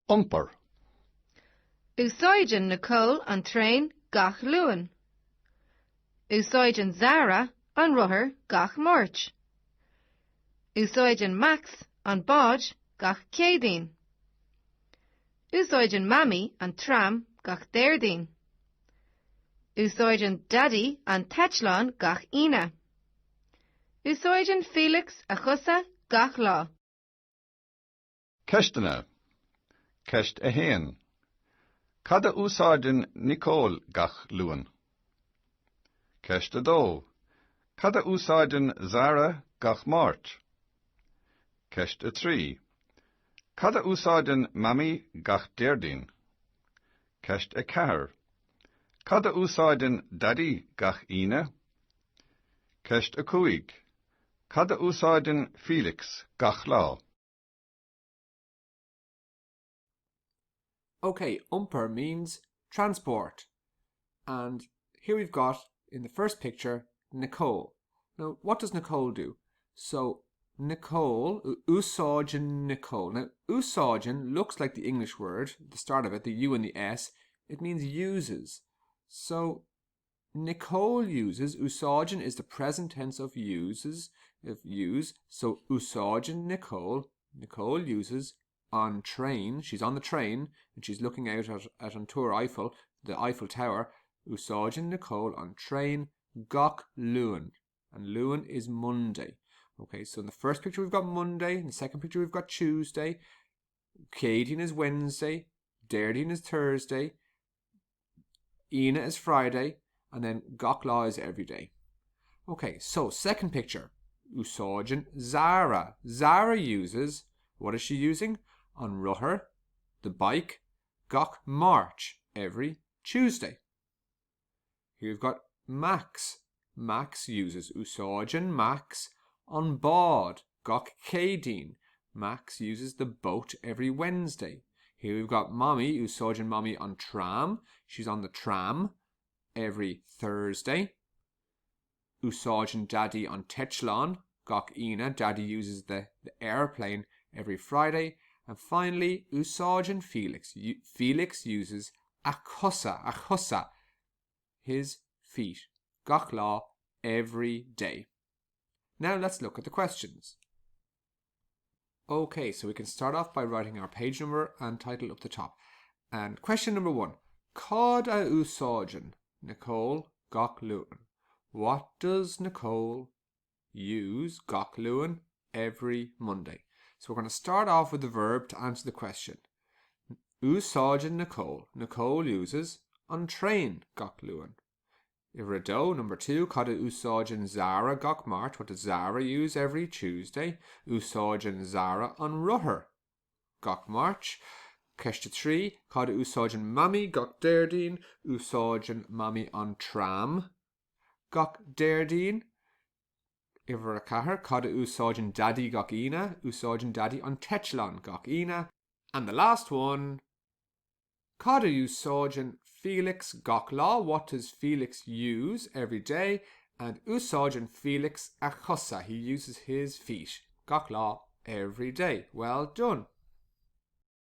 Iompar. Úsáideann Nicole an train gach luan. Úsáideann Zara an ruthair gach máirt. Úsáideann Max an báid gach céadaoin. Úsáideann Mammy an tram gach déirdaoin. Úsáideann Daddy an teitleán gach ina. Úsáideann Felix a chusa gach lá. Ceistena. Ceist a héan. Cada úsáideann Nicole gach luan. Ceist a dó. Cada úsáideann Zara gach máirt. Ceist a trí. Cada úsáideann Mammy gach déirdaoin. Ceist a ceathair. Cada úsáideann Daddy gach ina. Ceist a cúig. Cada úsáideann Felix gach lá. Okay, Iompar means transport. And here we've got, in the first picture, Nicole. Now, what does Nicole do? So, Nicole, úsáideann Nicole. Now, úsáideann looks like the English word, the start of it, the U and the S. It means uses. So, Nicole uses, úsáideann is the present tense of use. So, úsáideann Nicole. Nicole uses on train. She's on the train and she's looking out at an Tour Eiffel, the Eiffel Tower. Úsáideann Nicole on train gach luan. And luan is Monday. Okay, so in the first picture we've got Monday. In the second picture we've got Tuesday. Céadaoin is Wednesday. Déirdaoin is Thursday. Ina is Friday. And then gach lá is every day. Okay, so second picture. Úsáideann Zara. Zara uses, what is she using? On ruthair, the bike, gach máirt, every Tuesday. Here we've got Max. Max uses úsáideann Max on bád, gach céadaoin. Max uses the boat every Wednesday. Here we've got Mommy, úsáideann Mommy on tram. She's on the tram every Thursday. Úsáideann Daddy on teitleán, gach ina. Daddy uses the airplane every Friday. And finally, úsáideann Felix. Felix uses a chusa, his feet, gach lá, every day. Now let's look at the questions. Okay, so we can start off by writing our page number and title up the top. And question number 1. Cad a úsáideann Nicole gach luan. What does Nicole use gach luan every Monday? So we're going to start off with the verb to answer the question. Úsáideann Nicole. Nicole uses on train gach luan. Iridó, number 2, cad úsáideann Zara gach máirt. What does Zara use every Tuesday? Úsáideann Zara on ruthair gach máirt. Ceiste 3, cad úsáideann Mammy gach déirdaoin. Úsáideann Mammy on tram gach déirdaoin. Iver a cahar, cad úsáideann Daddy gach ina. Úsáideann Daddy on teitleán gach ina. And the last one, cad úsáideann Felix gach lá. What does Felix use every day? And úsáideann Felix a chusa. He uses his feet, gach lá, every day. Well done.